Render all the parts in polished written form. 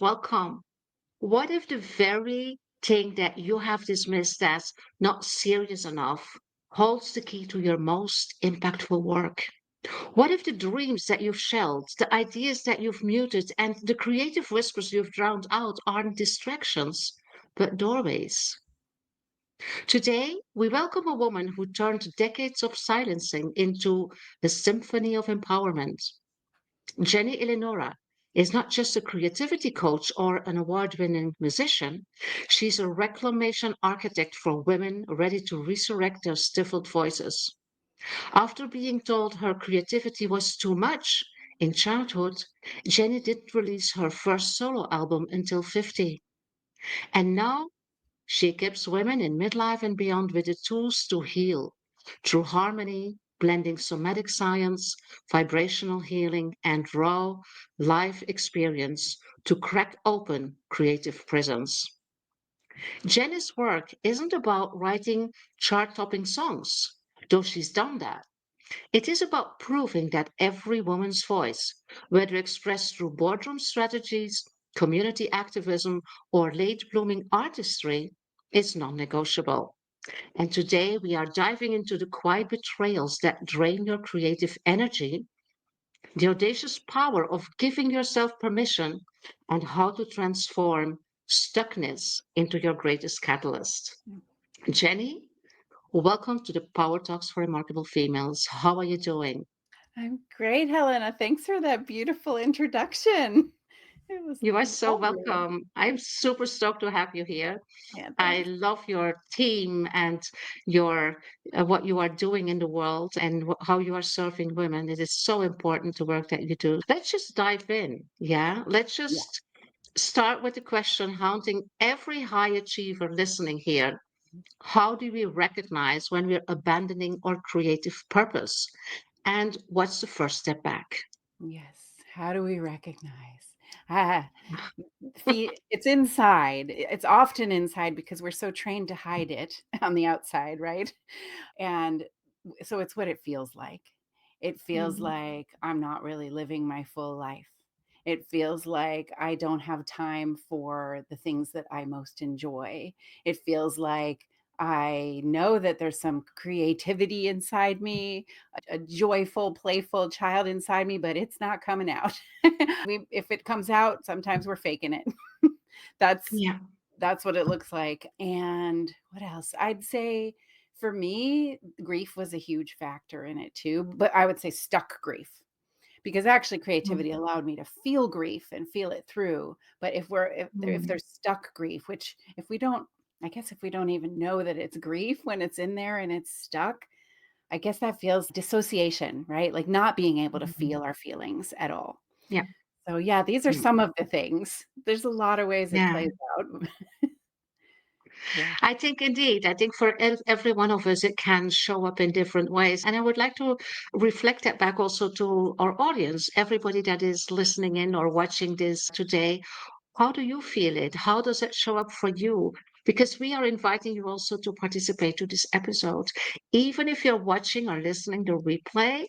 Welcome. What if the very thing that you have dismissed as not serious enough holds the key to your most impactful work? What if the dreams that you've shelved, the ideas that you've muted, and the creative whispers you've drowned out aren't distractions, but doorways? Today, we welcome a woman who turned decades of silencing into a symphony of empowerment. Jenny Elinora is not just a creativity coach or an award winning musician, she's a reclamation architect for women ready to resurrect their stifled voices. After being told her creativity was too much in childhood, Jenny didn't release her first solo album until 50. And now she equips women in midlife and beyond with the tools to heal through harmony, blending somatic science, vibrational healing, and raw life experience to crack open creative prisons. Jenny's work isn't about writing chart topping songs, though she's done that. It is about proving that every woman's voice, whether expressed through boardroom strategies, community activism, or late blooming artistry, is non negotiable. And today we are diving into the quiet betrayals that drain your creative energy, the audacious power of giving yourself permission, and how to transform stuckness into your greatest catalyst. Jenny, welcome to the Power Talks for Remarkable Females. How are you doing? I'm great, Helena. Thanks for that beautiful introduction. It was You are so lovely. welcome. I'm super stoked to have you here. Yeah, I thanks. love your team and your what you are doing in the world and how you are serving women. It is so important the work that you do. Let's just dive in. Yeah, let's Yeah. just start with the question haunting every high achiever listening here. How do we recognize when we're abandoning our creative purpose? And what's the first step back? Yes. How do we recognize? Ah, it's inside. It's often inside because we're so trained to hide it on the outside, right? And so it's what it feels like. It feels Mhm. like I'm not really living my full life. It feels like I don't have time for the things that I most enjoy. It feels like I know that there's some creativity inside me, a joyful, playful child inside me, but it's not coming out. If it comes out, sometimes we're faking it. That's Yeah. that's what it looks like. And what else? I'd say for me, grief was a huge factor in it too, but I would say stuck grief because actually creativity allowed me to feel grief and feel it through. But if Mhm. there's stuck grief, which if we don't I guess if we don't even know that it's grief when it's in there and it's stuck, I guess that feels dissociation, right? Like not being able to Mhm. feel our feelings at all. Yeah. So yeah, these are Mm. some of the things. There's a lot of ways it Yeah. plays out. Yeah. I think indeed, I think for every one of us, it can show up in different ways. And I would like to reflect that back also to our audience, everybody that is listening in or watching this today. How do you feel it? How does it show up for you? Because we are inviting you also to participate to this episode. Even if you're watching or listening to replay,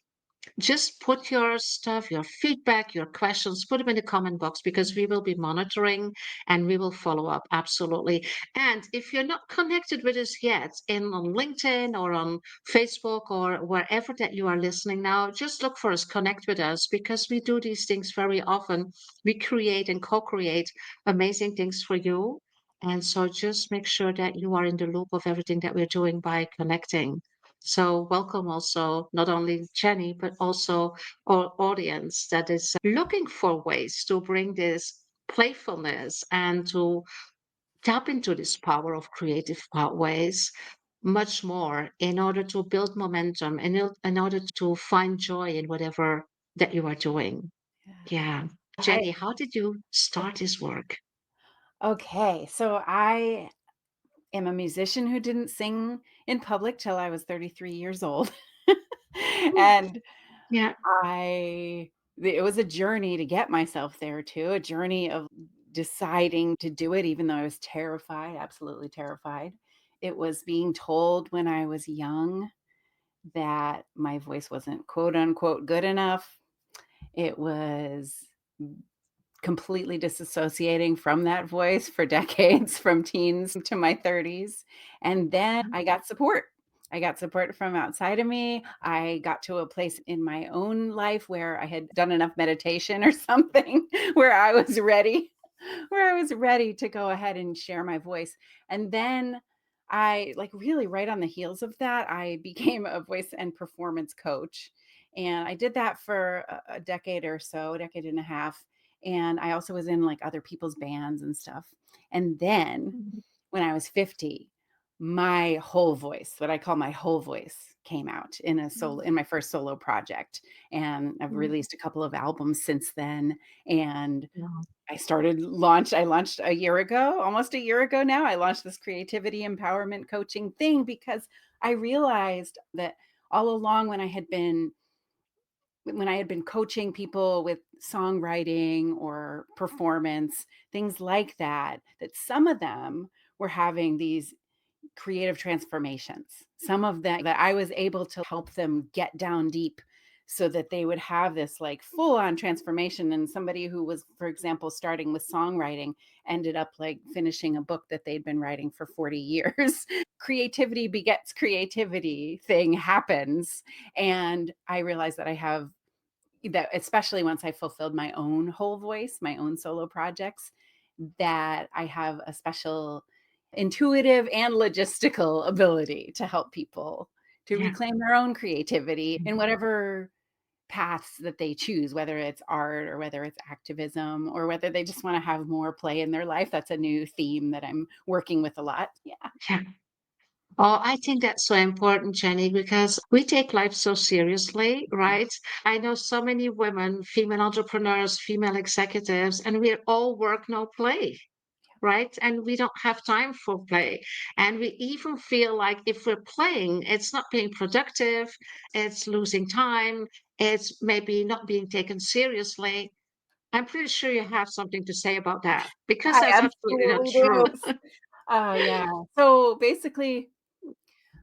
just put your stuff, your feedback, your questions, put them in the comment box because we will be monitoring and we will follow up. Absolutely. And if you're not connected with us yet in on LinkedIn or on Facebook or wherever that you are listening now, just look for us, connect with us because we do these things very often. We create and co-create amazing things for you. And so just make sure that you are in the loop of everything that we're doing by connecting. So welcome also not only Jenny, but also our audience that is looking for ways to bring this playfulness and to tap into this power of creative ways much more in order to build momentum and in order to find joy in whatever that you are doing. Yeah. Yeah. I Jenny, how did you start this work? Okay, so I am a musician who didn't sing in public till I was 33 years old. Mm. And Yeah. I it was a journey to get myself there too, a journey of deciding to do it even though I was terrified, absolutely terrified. It was being told when I was young that my voice wasn't quote unquote good enough. It was completely disassociating from that voice for decades, from teens to my 30s. And then I got support. I got support from outside of me. I got to a place in my own life where I had done enough meditation or something where I was ready, where I was ready to go ahead and share my voice. And then I, like, really right on the heels of that, I became a voice and performance coach. And I did that for a decade or so, a decade and a half. And I also was in like other people's bands and stuff. And then Mhm. when I was 50, my whole voice, what I call my whole voice, came out in a solo, in my first solo project. And I've Mhm. released a couple of albums since then. And Yeah. I launched a year ago, almost a year ago now. I launched this creativity empowerment coaching thing because I realized that all along when I had been coaching people with songwriting or performance, things like that, that some of them were having these creative transformations. Some of them that I was able to help them get down deep so that they would have this like full on transformation. And somebody who was, for example, starting with songwriting ended up like finishing a book that they'd been writing for 40 years. Creativity begets creativity thing happens. And I realized that I have that, especially once I fulfilled my own whole voice, my own solo projects, that I have a special intuitive and logistical ability to help people to Yeah. reclaim their own creativity in Mhm. whatever paths that they choose, whether it's art or whether it's activism or whether they just want to have more play in their life. That's a new theme that I'm working with a lot. Yeah. Yeah. Oh, I think that's so important, Jenny, because we take life so seriously, right? I know so many women, female entrepreneurs, female executives, and we're all work, no play, right? And we don't have time for play. And we even feel like if we're playing, it's not being productive, it's losing time, it's maybe not being taken seriously. I'm pretty sure you have something to say about that because I that's absolutely not absolutely do. true. Oh, yeah. So basically,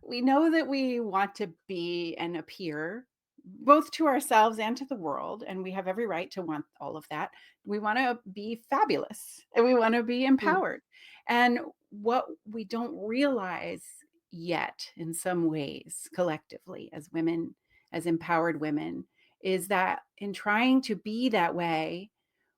we know that we want to be and appear both to ourselves and to the world, and we have every right to want all of that. We want to be fabulous and we want to be Mm, empowered. And what we don't realize yet, in some ways, collectively, as women, as empowered women, is that in trying to be that way,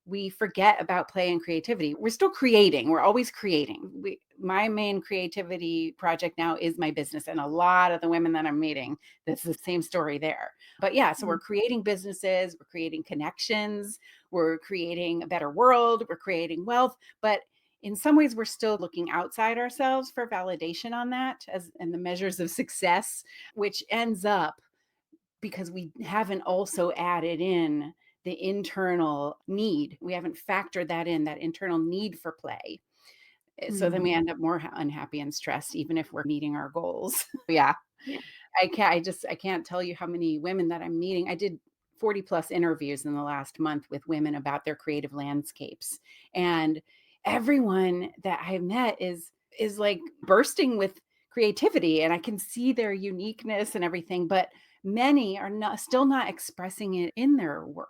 we forget about play and creativity. We're still creating. We're always creating. My main creativity project now is my business. And a lot of the women that I'm meeting, that's the same story there. But yeah, so we're mm, creating businesses, we're creating connections, we're creating a better world, we're creating wealth. But in some ways, we're still looking outside ourselves for validation on that as and the measures of success, which ends up because we haven't also added in the internal need. We haven't factored that in, that internal need for play. So then mm. we end up more unhappy and stressed, even if we're meeting our goals. Yeah. Yeah. I can't tell you how many women that I'm meeting. I did 40 plus interviews in the last month with women about their creative landscapes. And everyone that I met is like bursting with creativity and I can see their uniqueness and everything, but many are not still not expressing it in their work.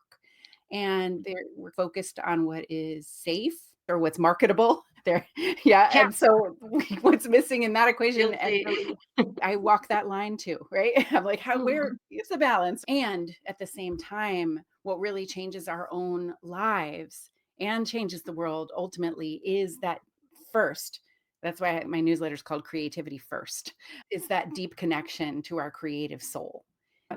And we're focused on what is safe or what's marketable. There, yeah. Yeah. And so what's missing in that equation and Guilty. really I walk that line too, right? I'm like, how where Mhm, is the balance? And at the same time, what really changes our own lives and changes the world ultimately is that first. That's why my newsletter is called Creativity First. Is that deep connection to our creative soul.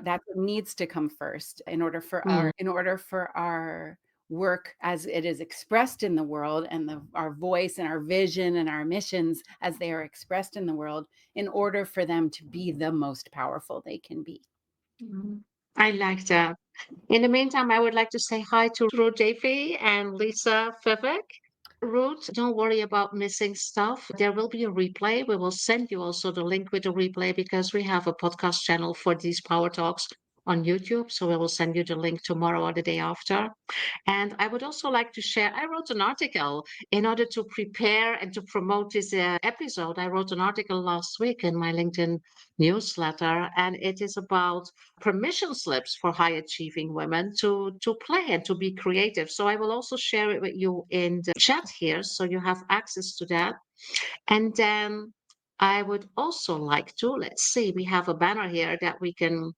That's what needs to come first mm, in order for our work as it is expressed in the world and our voice and our vision and our missions as they are expressed in the world in order for them to be the most powerful they can be. mm. I like that. In the meantime, I would like to say hi to Ruth Davy and Lisa Vivek. Ruth, don't worry about missing stuff. There will be a replay. We will send you also the link with the replay because we have a podcast channel for these power talks. on YouTube. So I will send you the link tomorrow or the day after. And I would also like to share, I wrote an article in order to prepare and to promote this episode. I wrote an article last week in my LinkedIn newsletter, and it is about permission slips for high achieving women to play and to be creative. So I will also share it with you in the chat here so you have access to that. And then I would also like to, let's see, we have a banner here that we can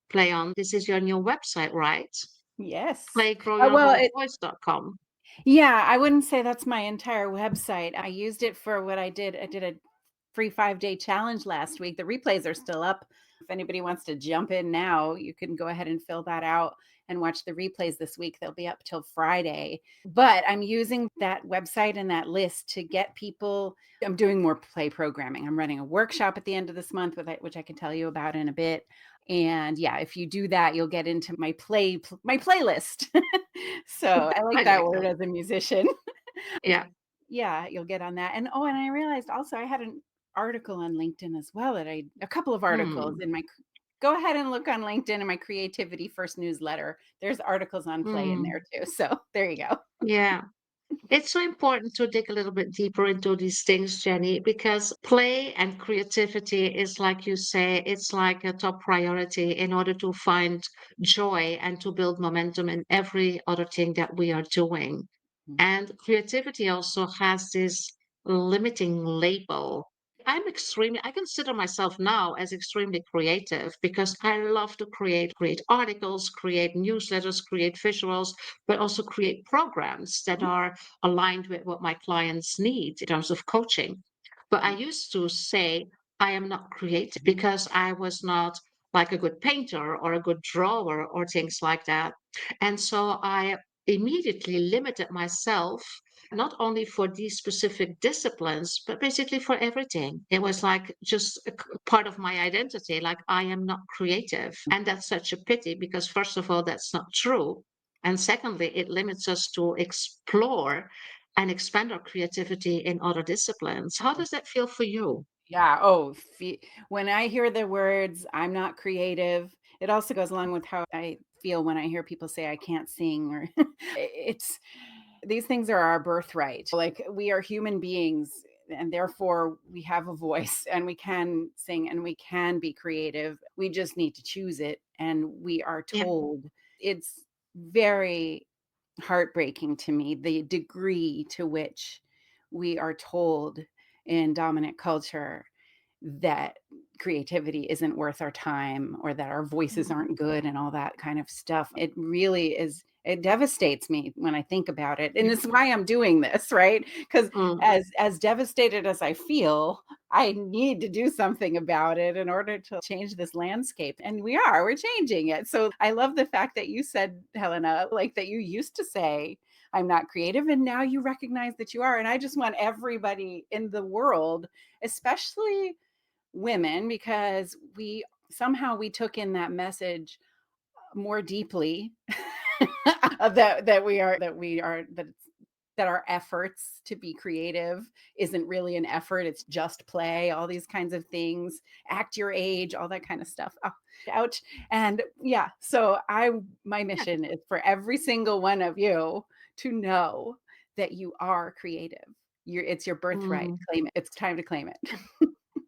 play on. This is your new website, right? Yes. Well, Playgrowyourwholevoice.com. yeah, I wouldn't say that's my entire website. I used it for what I did. I did a free 5-day challenge last week. The replays are still up. If anybody wants to jump in now, you can go ahead and fill that out and watch the replays this week. They'll be up till Friday. But I'm using that website and that list to get people. I'm doing more play programming. I'm running a workshop at the end of this month, which I can tell you about in a bit. And yeah, if you do that, you'll get into my playlist. So I like I that like word that. as a musician. Yeah. Yeah, you'll get on that. And I realized also I had an article on LinkedIn as well a couple of articles Mm, in my go ahead and look on LinkedIn in my creativity first newsletter. There's articles on play in mm, there too. So there you go. yeah. It's so important to dig a little bit deeper into these things, Jenny, because play and creativity is, like you say, it's like a top priority in order to find joy and to build momentum in every other thing that we are doing. Mm, And creativity also has this limiting label. I consider myself now as extremely creative because I love to create articles, create newsletters, create visuals, but also create programs that mm, are aligned with what my clients need in terms of coaching. But I mm, used to say I am not creative because I was not like a good painter or a good drawer or things like that. And so I immediately limited myself not only for these specific disciplines, but basically for everything. It was like just part of my identity. Like I am not creative. And that's such a pity because, first of all, that's not true. And secondly, it limits us to explore and expand our creativity in other disciplines. How mm. does that feel for you? Yeah. Oh, when I hear the words, I'm not creative, it also goes along with how I feel when I hear people say I can't sing or it's these things are our birthright. Like we are human beings and therefore we have a voice and we can sing and we can be creative. We just need to choose it and we are Yeah. told. It's very heartbreaking to me the degree to which we are told in dominant culture that creativity isn't worth our time or that our voices Mm, aren't good and all that kind of stuff. It really is it devastates me when I think about it. And yeah. this is why I'm doing this, right? Cuz Mm, as devastated as I feel, I need to do something about it in order to change this landscape. And we're changing it. So I love the fact that you said, Helena, like that you used to say, I'm not creative. And now you recognize that you are. And I just want everybody in the world, especially women, because we took in that message more deeply that our efforts to be creative isn't really an effort, it's just play, all these kinds of things, act your age, all that kind of stuff. Oh, ouch. And yeah, so I my yeah. mission is for every single one of you to know that you are creative. It's your birthright. Mm. Claim it. It's time to claim it.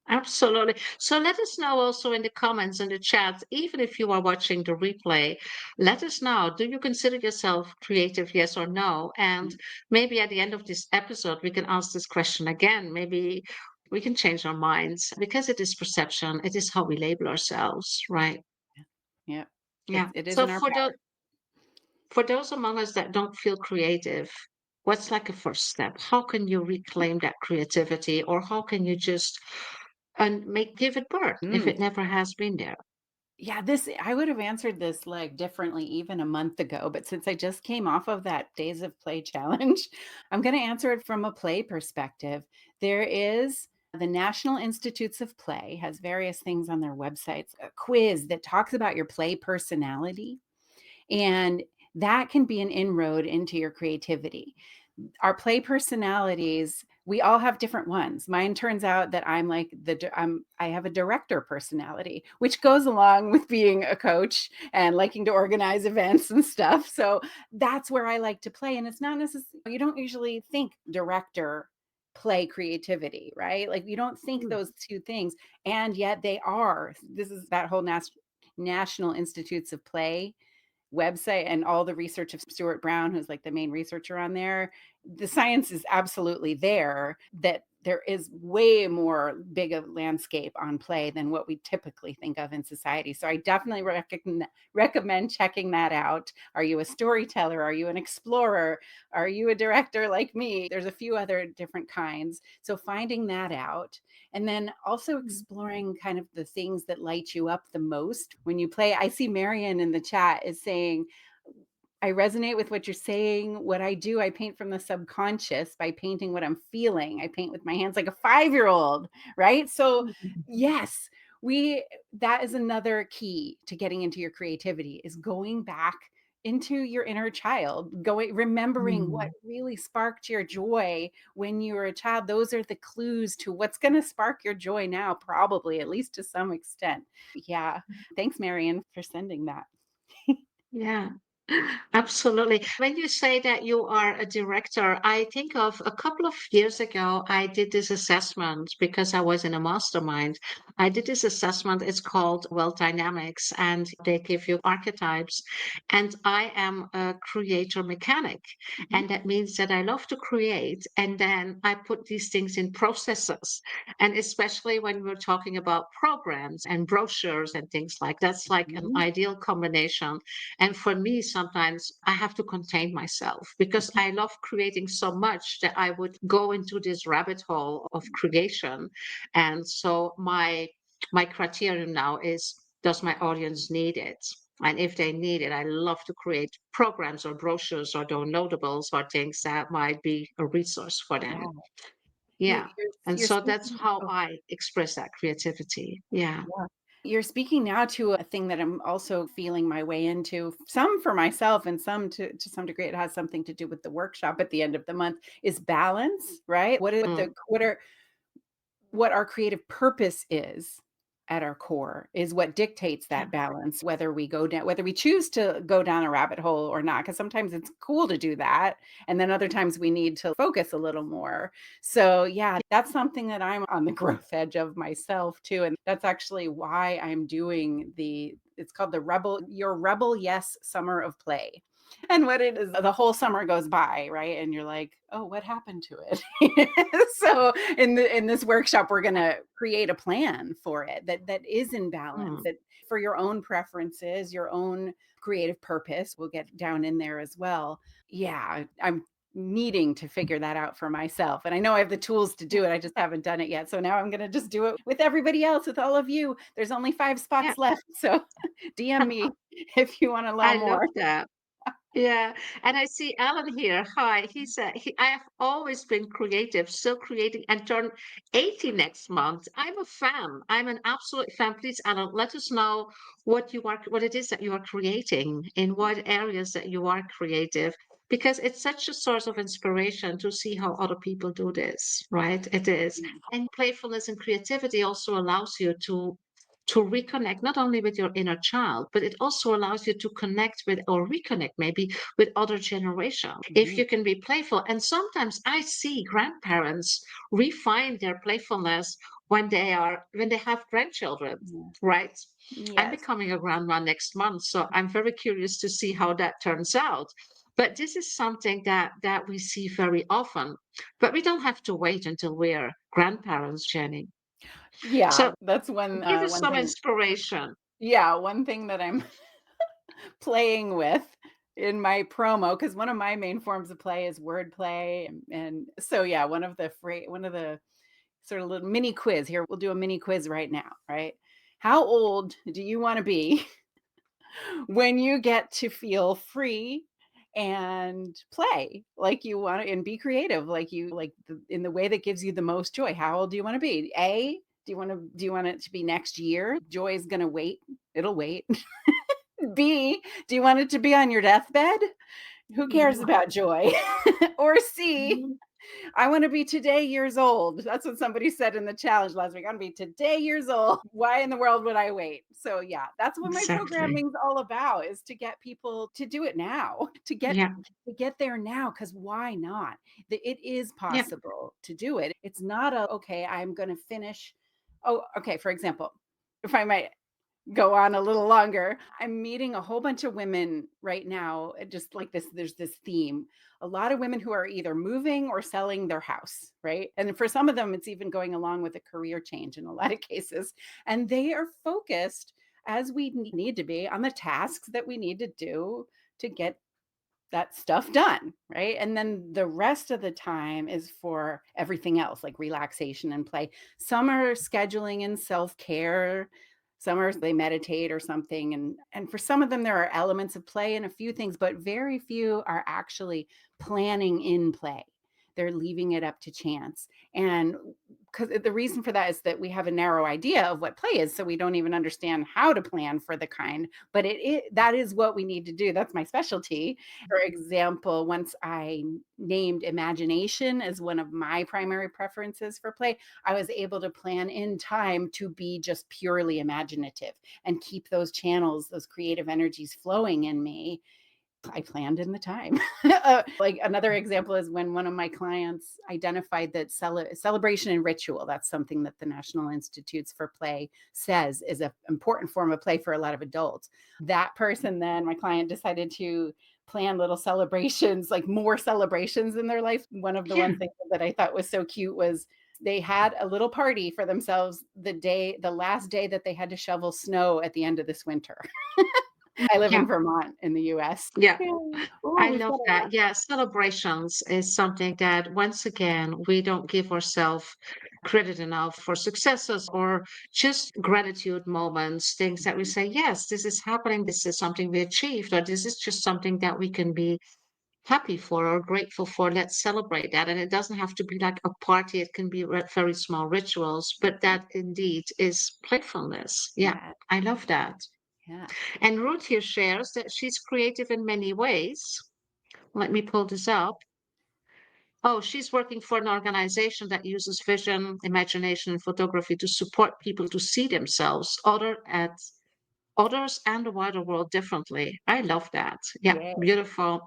Absolutely. So let us know also in the comments and the chat, even if you are watching the replay, let us know. Do you consider yourself creative, yes or no? And maybe at the end of this episode, we can ask this question again. Maybe we can change our minds because it is perception. It is how we label ourselves, right? Yeah. Yeah. It is So in our power. for those among us that don't feel creative, what's like a first step? How can you reclaim that creativity, or how can you just and make give it birth if Mm. it never has been there? Yeah, this I would have answered this like differently even a month ago, but since I just came off of that Days of Play challenge, I'm going to answer it from a play perspective. There is the National Institutes of Play has various things on their websites, a quiz that talks about your play personality, and that can be an inroad into your creativity. Our play personalities We all have different ones. Mine turns out that I'm like I have a director personality, which goes along with being a coach and liking to organize events and stuff. So that's where I like to play. And it's not necessarily, you don't usually think director, play, creativity, right? Like you don't think Mm. those two things, and yet they are. This is that whole National Institutes of Play website and all the research of Stuart Brown, who's like the main researcher on there. The science is absolutely there that there is way more big a landscape on play than what we typically think of in society. So I definitely recommend checking that out. Are you a storyteller? Are you an explorer? Are you a director like me? There's a few other different kinds. So finding that out, and then also Mm. exploring kind of the things that light you up the most when you play. I see Marion in the chat is saying, I resonate with what you're saying. What I do, I paint from the subconscious by painting what I'm feeling. I paint with my hands like a 5-year-old, right? So, Mm. yes, we that is another key to getting into your creativity is going back into your inner child, going remembering what Mm. really sparked your joy when you were a child. Those are the clues to what's going to spark your joy now, probably, at least to some extent. Yeah. Thanks, Marion, for sending that. Yeah, absolutely. When you say that you are a director, I think of a couple of years ago, I did this assessment because I was in a mastermind. I did this assessment. It's called Wealth Dynamics, and they give you archetypes. And I am a creator mechanic. Mhm. And that means that I love to create. And then I put these things in processes. And especially when we're talking about programs and brochures and things like that's like an Mhm. ideal combination. And for me, sometimes I have to contain myself because I love creating so much that I would go into this rabbit hole of creation. And so my criterion now is, does my audience need it? And if they need it, I love to create programs or brochures or downloadables or things that might be a resource for them. Yeah. Yeah. And You're so that's speaking. how Oh, I express that creativity. Yeah. yeah. You're speaking now to a thing that I'm also feeling my way into, some for myself and some to some degree it has something to do with the workshop at the end of the month, is balance, right? Mm. What our creative purpose is at our core is what dictates Yeah. that balance, whether we choose to go down a rabbit hole or not, because sometimes it's cool to do that, and then other times we need to focus a little more. So yeah, that's something that I'm on the growth edge of myself too, and that's actually why I'm doing it's called the Rebel Yes Summer of Play. And what it is, the whole summer goes by, right? And you're like, oh, what happened to it? So in this workshop, we're gonna create a plan for it that is in balance, Mm. that for your own preferences, your own creative purpose. We'll get down in there as well. Yeah, I'm needing to figure that out for myself. And I know I have the tools to do it. I just haven't done it yet. So now I'm going to just do it with everybody else, with all of you. There's only 5 Yeah. spots left. So DM me if you want to know I love more. that. Yeah, and I see Alan here. Hi, he said I have always been creative, still creating, and turn 80 next month. I'm a fan. I'm an absolute fan. Please, Alan, let us know what it is that you are creating, in what areas that you are creative, because it's such a source of inspiration to see how other people do this, right? It is. And playfulness and creativity also allows you to reconnect not only with your inner child, but it also allows you to connect with or reconnect maybe with other generations. If Mhm. you can be playful, and sometimes I see grandparents refine their playfulness when they have grandchildren, Yeah. right? I'm Yes. becoming a grandma next month, so I'm very curious to see how that turns out. But this is something that we see very often. But we don't have to wait until we're grandparents, Jenny. Yeah, So that's give us one some thing. inspiration. Yeah, one thing that I'm playing with in my promo, because one of my main forms of play is wordplay, and so yeah, one of the sort of little mini quiz here. We'll do a mini quiz right now, right? How old do you want to be when you get to feel free and play like you want to and be creative in the way that gives you the most joy? How old do you want to be? Do you want it to be next year? Joy is going to wait. It'll wait. B, do you want it to be on your deathbed? Who cares Mhm. about joy? Or C, I want to be today years old. That's what somebody said in the challenge last week. I want to be today years old. Why in the world would I wait? So yeah, that's what my Exactly. programming's all about, is to get people to do it now, Yeah. to get there now, because why not? It is Yeah. possible to do it. It's not a, okay, I'm going to finish. Oh, okay. For example, if I might go on a little longer. I'm meeting a whole bunch of women right now, just like this. There's this theme. A lot of women who are either moving or selling their house, right? And for some of them, it's even going along with a career change in a lot of cases. And they are focused, as we need to be, on the tasks that we need to do to get that stuff done, right? And then the rest of the time is for everything else, like relaxation and play. Some are scheduling in self-care, some are they meditate or something, and for some of them there are elements of play and a few things, but very few are actually planning in play. They're leaving it up to chance. And because the reason for that is that we have a narrow idea of what play is, so we don't even understand how to plan for the kind, but that is what we need to do. That's my specialty. For example, once I named imagination as one of my primary preferences for play, I was able to plan in time to be just purely imaginative and keep those channels, those creative energies flowing in me. I planned in the time. Like another example is when one of my clients identified that celebration and ritual, that's something that the National Institutes for Play says is an important form of play for a lot of adults. That person, then my client, decided to plan little celebrations, like more celebrations in their life. One of the Yeah. ones that I thought was so cute was they had a little party for themselves the last day that they had to shovel snow at the end of this winter. I live Yeah. in Vermont in the US. Yeah. Yeah. Oh, I we've love got a that. Yeah, celebrations is something that, once again, we don't give ourselves credit enough for successes or just gratitude moments, things that we say, yes, this is happening, this is something we achieved, or this is just something that we can be happy for or grateful for. Let's celebrate that. And it doesn't have to be like a party, it can be very small rituals, but that indeed is playfulness. Yeah, yeah, I love that. yeah. And Ruth here shares that she's creative in many ways. Let me pull this up. Oh, she's working for an organization that uses vision, imagination, and photography to support people to see themselves, others and the wider world differently. I love that. Yeah, Yeah. beautiful.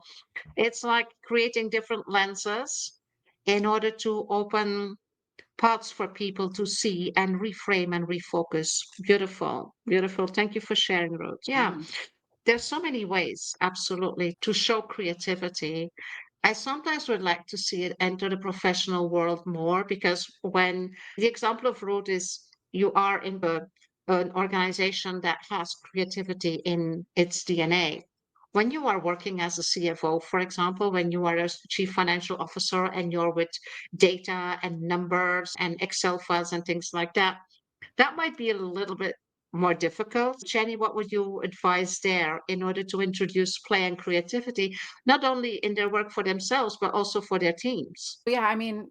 It's like creating different lenses in order to open paths for people to see and reframe and refocus. Beautiful, beautiful. Thank you for sharing, Ruth. Yeah, Yeah. there's so many ways, absolutely, to show creativity. I sometimes would like to see it enter the professional world more, because when the example of Ruth is, you are in an organization that has creativity in its DNA. When you are working as a CFO, for example, when you are a chief financial officer and you're with data and numbers and Excel files and things like that, that might be a little bit more difficult. Jenny, what would you advise there in order to introduce play and creativity, not only in their work for themselves, but also for their teams? Yeah, I mean,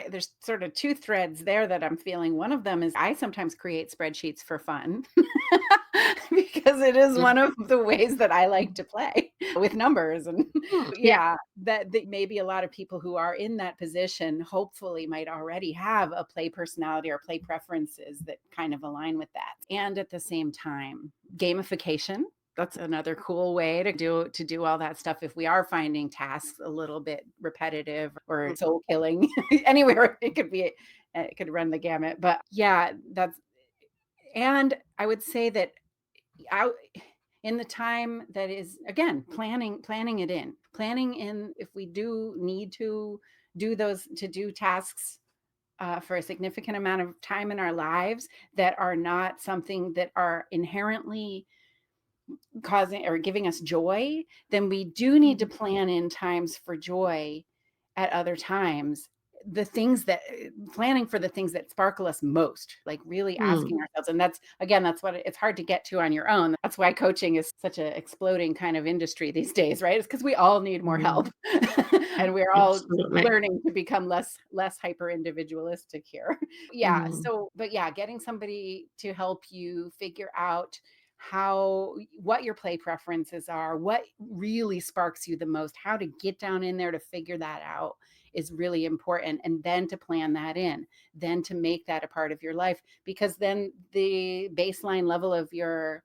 there's sort of two threads there that I'm feeling. One of them is I sometimes create spreadsheets for fun because it is Mm. one of the ways that I like to play with numbers. And Yeah. yeah, that maybe a lot of people who are in that position hopefully might already have a play personality or play preferences that kind of align with that. And at the same time, gamification, that's another cool way to do all that stuff if we are finding tasks a little bit repetitive or soul killing. Anywhere it could be, it could run the gamut. But yeah, that's, and I would say that out in the time that is, again, planning in, if we do need to do those, to do tasks for a significant amount of time in our lives that are not something that are inherently causing or giving us joy, then we do need to plan in times for joy at other times. The things that Planning for the things that sparkle us most, like really asking Mm. ourselves. And that's, again, that's what it's hard to get to on your own. That's why coaching is such an exploding kind of industry these days, right? It's because we all need more help. Mm. And we're all Absolutely. learning to become less hyper individualistic here. Yeah. Mm. So, but yeah, getting somebody to help you figure out how, what your play preferences are, what really sparks you the most, how to get down in there to figure that out is really important. And then to plan that in, then to make that a part of your life, because then the baseline level of your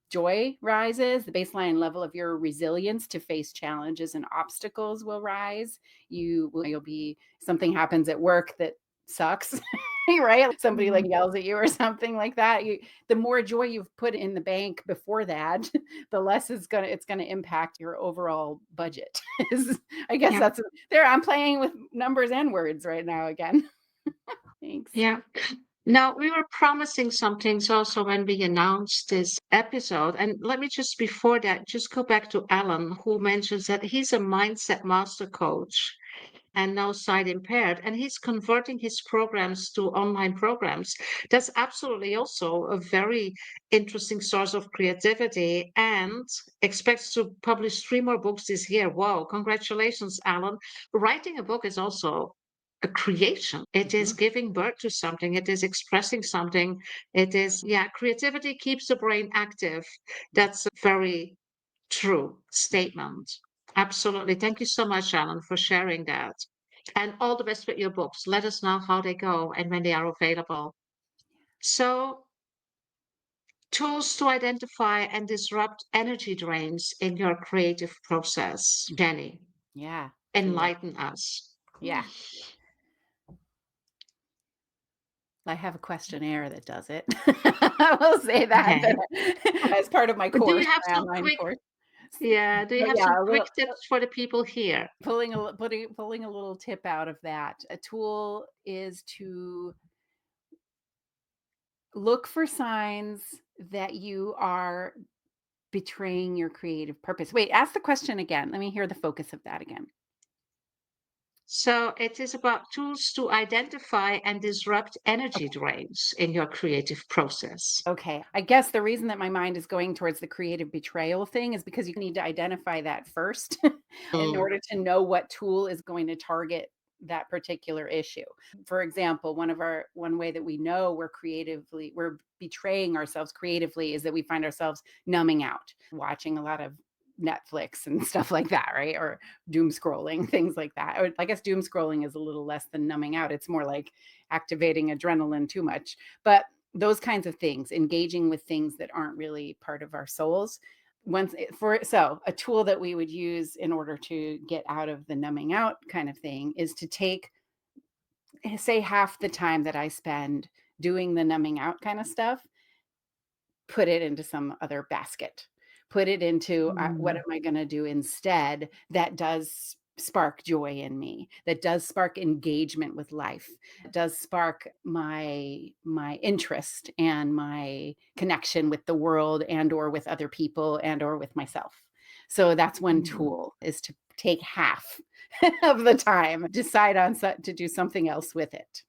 joy rises, the baseline level of your resilience to face challenges and obstacles will rise. You'll be, something happens at work that sucks, right? Somebody like Mhm. yells at you or something like that. The more joy you've put in the bank before that, the less it's gonna impact your overall budget. I guess Yeah. that's there. I'm playing with numbers and words right now again. Thanks. Yeah. Now, we were promising some things also when we announced this episode. And let me just, before that, just go back to Alan, who mentions that he's a mindset master coach and now sight impaired, and he's converting his programs to online programs. That's absolutely also a very interesting source of creativity, and expects to publish 3 more books this year. Wow, congratulations, Alan. Writing a book is also a creation. It is Mhm. giving birth to something, it is expressing something. It is, yeah, creativity keeps the brain active. That's a very true statement. Absolutely. Thank you so much, Alan, for sharing that. And all the best with your books. Let us know how they go and when they are available. So, tools to identify and disrupt energy drains in your creative process. Jenny, Yeah, tools. enlighten us. Yeah. I have a questionnaire that does it. I will say that, Okay. as part of my Do you course, have my some online quick, course. yeah, do you But have yeah, some a quick little tips for the people here? pulling a little tip out of that. A tool is to look for signs that you are betraying your creative purpose. Wait, ask the question again. Let me hear the focus of that again. So it is about tools to identify and disrupt energy drains in your creative process. Okay. I guess the reason that my mind is going towards the creative betrayal thing is because you need to identify that first in Mm. order to know what tool is going to target that particular issue. For example, one way that we know we're betraying ourselves creatively is that we find ourselves numbing out, watching a lot of Netflix and stuff like that, right? Or doom scrolling, things like that. Or I guess doom scrolling is a little less than numbing out. It's more like activating adrenaline too much. But those kinds of things, engaging with things that aren't really part of our souls. So a tool that we would use in order to get out of the numbing out kind of thing is to take, say, half the time that I spend doing the numbing out kind of stuff, put it into some other basket. Put it into, what Mm. am I gonna do instead that does spark joy in me, that does spark engagement with life, does spark my interest and my connection with the world and or with other people and or with myself. So that's one Mm. tool, is to take half of the time, decide on to do something else with it.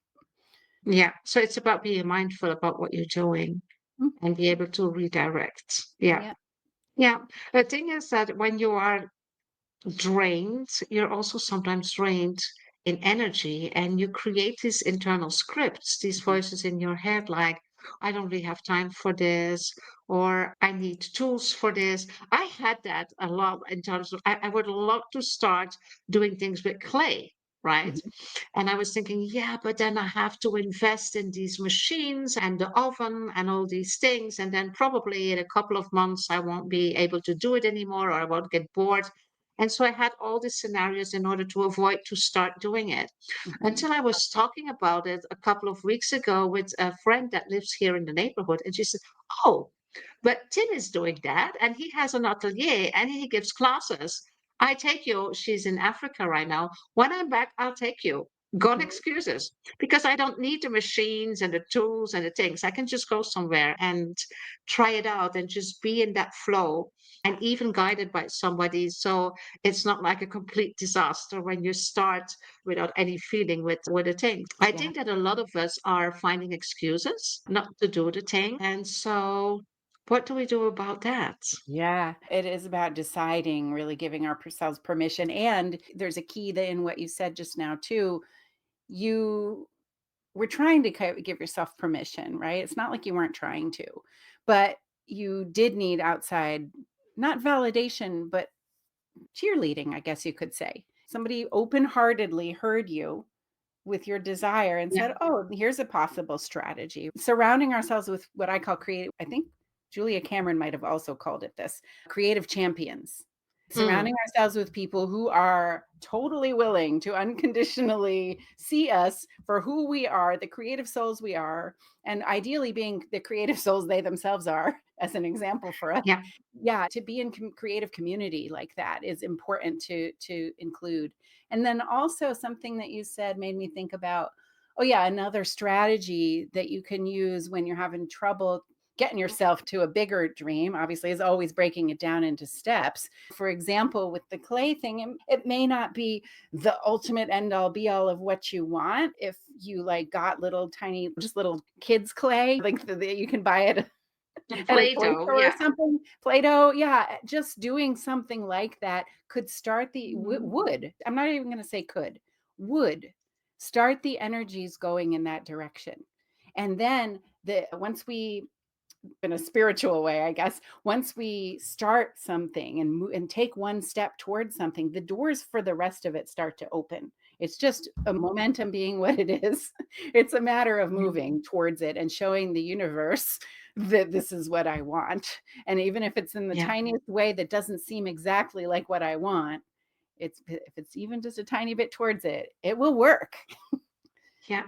Yeah. So it's about being mindful about what you're doing Mm, and be able to redirect. Yeah. yeah. Yeah. The thing is that when you are drained, you're also sometimes drained in energy, and you create these internal scripts, these Mhm, voices in your head like, I don't really have time for this, or I need tools for this. I had that a lot in terms of, I would love to start doing things with clay. Right. mhm, And I was thinking, yeah, but then I have to invest in these machines and the oven and all these things. And then probably in a couple of months, I won't be able to do it anymore, or I won't get bored. And so I had all these scenarios in order to avoid to start doing it, mhm, until I was talking about it a couple of weeks ago with a friend that lives here in the neighborhood. And she said, oh, but Tim is doing that, and he has an atelier and he gives classes. I take you. She's in Africa right now. When I'm back, I'll take you. Gone mhm, excuses, because I don't need the machines and the tools and the things. I can just go somewhere and try it out and just be in that flow, and even guided by somebody. So it's not like a complete disaster when you start without any feeling with the things. I yeah. think that a lot of us are finding excuses not to do the thing. And so what do we do about that? Yeah, it is about deciding, really giving ourselves permission. And there's a key that in what you said just now, too. You were trying to give yourself permission, right? It's not like you weren't trying to, but you did need outside, not validation, but cheerleading, I guess you could say. Somebody open-heartedly heard you with your desire and Yeah. said, "Oh, here's a possible strategy." Surrounding ourselves with what I call creative, I think Julia Cameron might have also called it this, creative champions. Mm. Surrounding ourselves with people who are totally willing to unconditionally see us for who we are, the creative souls we are, and ideally being the creative souls they themselves are, as an example for us. Yeah. Yeah, to be in creative community like that is important to include. And then also something that you said made me think about, oh yeah, another strategy that you can use when you're having trouble getting yourself to a bigger dream, obviously, is always breaking it down into steps. For example, with the clay thing, it may not be the ultimate end all be all of what you want. If you like got little tiny, just little kids clay, like you can buy it The at a toy Play-Doh. store or Yeah. something. Play-Doh, yeah, just doing something like that could start the Mhm. would. I'm not even gonna say could, would start the energies going in that direction. And then once we, in a spiritual way, I guess, once we start something and take one step towards something, the doors for the rest of it start to open. It's just a momentum being what it is. It's a matter of Yeah. moving towards it and showing the universe that this is what I want. And even if it's in the Yeah. tiniest way that doesn't seem exactly like what I want, if it's even just a tiny bit towards it, it will work. Yeah,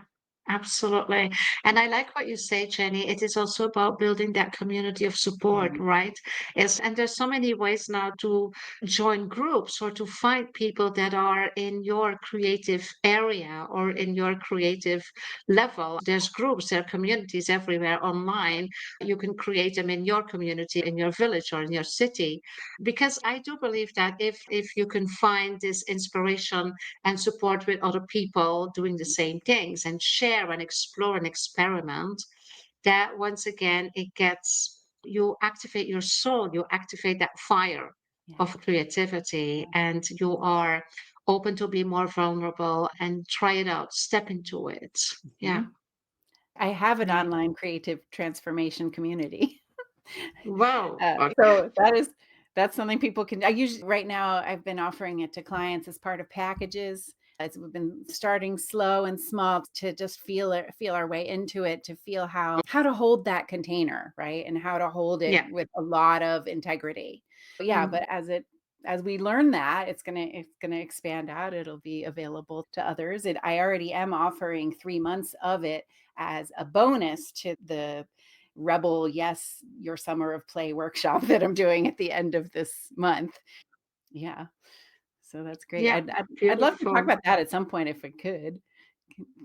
absolutely. And I like what you say, Jenny. It is also about building that community of support, Mhm. right? And there's so many ways now to join groups or to find people that are in your creative area or in your creative level. There's groups, there are communities everywhere online. You can create them in your community, in your village or in your city. Because I do believe that if you can find this inspiration and support with other people doing the same things and share and explore and experiment, that once again, it gets you activate your soul, you activate that fire Yeah. of creativity, and you are open to be more vulnerable and try it out, step into it. Yeah. Mhm. I have an Yeah. online creative transformation community. Wow. So that's something people can. I usually right now I've been offering it to clients as part of packages. We've been starting slow and small to just feel our way into it, to feel how to hold that container, right? And how to hold it Yeah. with a lot of integrity. But yeah, Mm. but as we learn that, it's gonna expand out. It'll be available to others. I already am offering 3 months of it as a bonus to the Rebel Yes Your Summer of Play workshop that I'm doing at the end of this month. Yeah, so that's great. Yeah. I'd love to talk Beautiful. about that at some point if I could.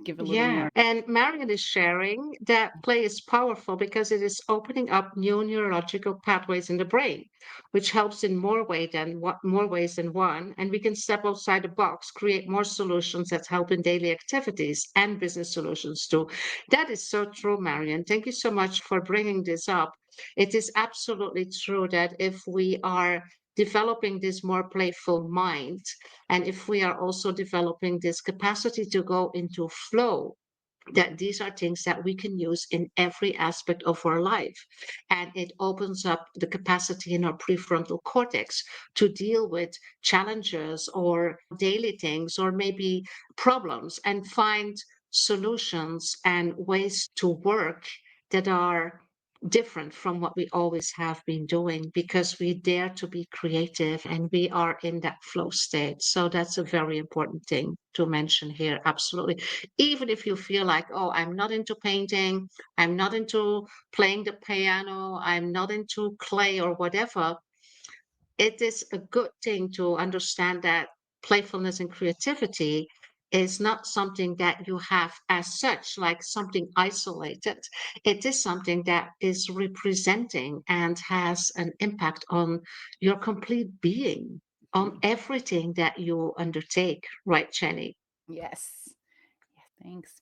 Give a little Yeah, more. and Marion is sharing that play is powerful because it is opening up new neurological pathways in the brain, which helps in more ways than one. And we can step outside the box, create more solutions that help in daily activities and business solutions too. That is so true, Marion. Thank you so much for bringing this up. It is absolutely true that if we are developing this more playful mind, and if we are also developing this capacity to go into flow, that these are things that we can use in every aspect of our life. And it opens up the capacity in our prefrontal cortex to deal with challenges or daily things or maybe problems and find solutions and ways to work that are different from what we always have been doing because we dare to be creative and we are in that flow state. So that's a very important thing to mention here. Absolutely. Even if you feel like, oh, I'm not into painting, I'm not into playing the piano, I'm not into clay or whatever, it is a good thing to understand that playfulness and creativity is not something that you have as such, like something isolated. It is something that is representing and has an impact on your complete being, on Mhm. everything that you undertake, right, Jenny? Yes. Yeah, thanks.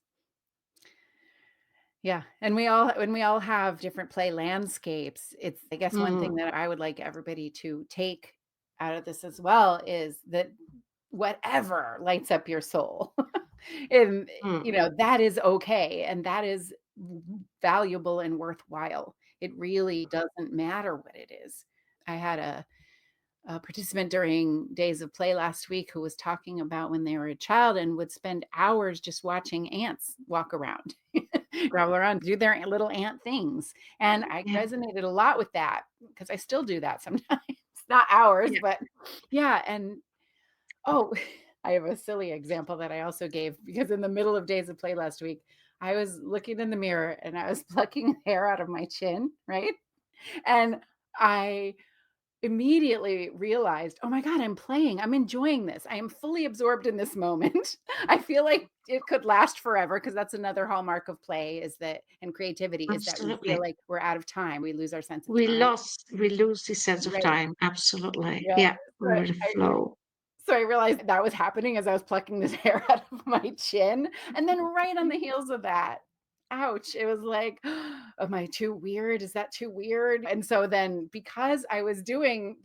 Yeah, and we all have different play landscapes. It's I guess one thing Mm, that I would like everybody to take out of this as well is that whatever lights up your soul, and, mm, that is okay, and that is valuable and worthwhile. It really doesn't matter what it is. I had a participant during Days of Play last week who was talking about when they were a child and would spend hours just watching ants walk around, travel around, do their little ant things. And I Yeah. resonated a lot with that because I still do that sometimes. Not hours, Yeah. but yeah. And oh, I have a silly example that I also gave because in the middle of Days of Play last week, I was looking in the mirror and I was plucking hair out of my chin, right? And I immediately realized, "Oh my god, I'm playing. I'm enjoying this. I am fully absorbed in this moment." I feel like it could last forever because that's another hallmark of play is that and creativity is that we feel Absolutely. like we're out of time. We lose our sense of We time. lost, we lose the sense of Right. time. Absolutely. Yeah. Yeah. So We're in the I flow. so I realized that was happening as I was plucking this hair out of my chin, and then right on the heels of that, ouch, it was like, "Am I too weird? Is that too weird?" And so then because I was doing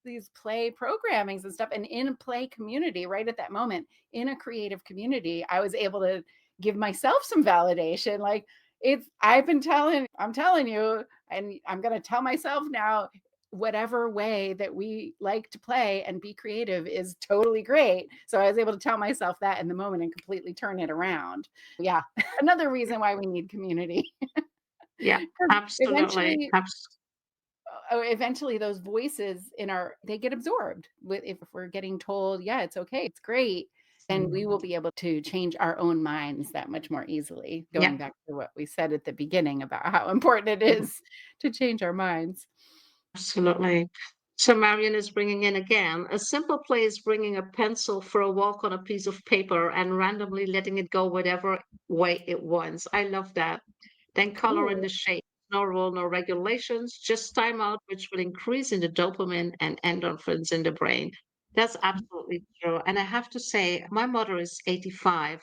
these play programmings and stuff and in a play community right at that moment, in a creative community, I was able to give myself some validation, like, "It's I'm telling you, and I'm gonna tell myself now, whatever way that we like to play and be creative is totally great." So I was able to tell myself that in the moment and completely turn it around. Yeah, another reason why we need community. Yeah. 'Cause Absolutely. eventually those voices in our they get absorbed. If we're getting told, "Yeah, it's okay, it's great," then we will be able to change our own minds that much more easily, Yeah. going back to what we said at the beginning about how important it is to change our minds. Absolutely. So Marion is bringing in again. A simple play is bringing a pencil for a walk on a piece of paper and randomly letting it go whatever way it wants. I love that. Then color in Ooh. the shape. No rule, no regulations, just time out, which will increase in the dopamine and endorphins in the brain. That's absolutely true. And I have to say, my mother is 85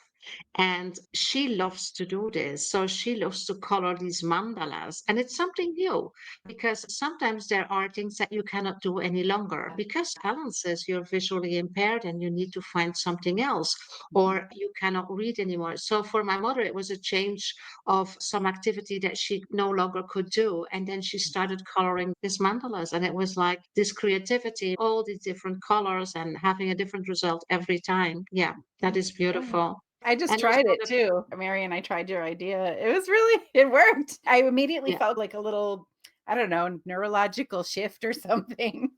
and she loves to do this. So she loves to color these mandalas. And it's something new because sometimes there are things that you cannot do any longer because Alan says you're visually impaired and you need to find something else or you cannot read anymore. So for my mother, it was a change of some activity that she no longer could do. And then she started coloring these mandalas. And it was like this creativity, all these different colors and having a different result every time. Yeah, that is Yeah. beautiful. I just And also tried it the, too. Mary and I tried your idea. It was really it worked. I immediately yeah, felt like a little, I don't know, neurological shift or something.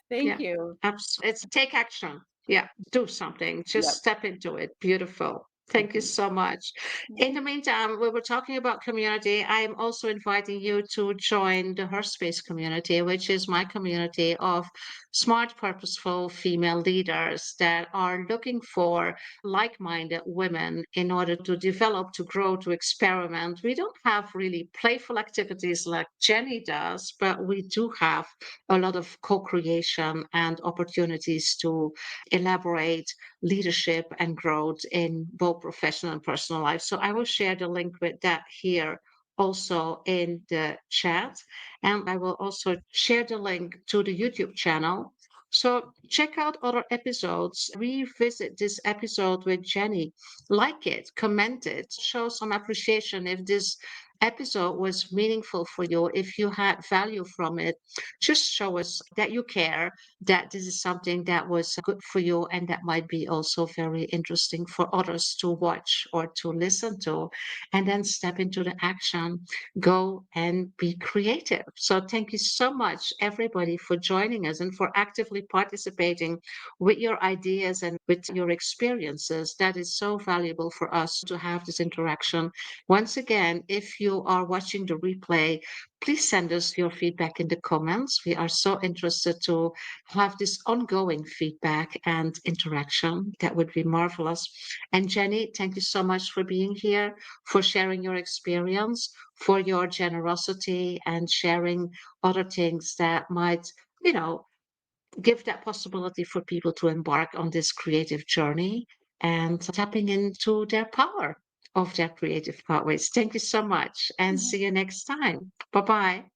Thank yeah, you. it's take action. Yeah, do something. Just Yep. step into it. Beautiful. Thank you Mhm. so much. In the meantime, we were talking about community. I am also inviting you to join the Her Space community, which is my community of smart, purposeful female leaders that are looking for like-minded women in order to develop, to grow, to experiment. We don't have really playful activities like Jenny does, but we do have a lot of co-creation and opportunities to elaborate leadership and growth in both professional and personal life. So I will share the link with that here also in the chat. And I will also share the link to the YouTube channel. So check out other episodes, revisit this episode with Jenny, like it, comment it, show some appreciation if this episode was meaningful for you, if you had value from it, just show us that you care, that this is something that was good for you and that might be also very interesting for others to watch or to listen to. And then step into the action, go and be creative. So thank you so much, everybody, for joining us and for actively participating with your ideas and with your experiences. That is so valuable for us to have this interaction. Once again, if you are watching the replay, please send us your feedback in the comments. We are so interested to have this ongoing feedback and interaction. That would be marvelous. And Jenny, thank you so much for being here, for sharing your experience, for your generosity and sharing other things that might, you know, give that possibility for people to embark on this creative journey and tapping into their power of their creative pathways. Thank you so much and see you next time. Bye bye.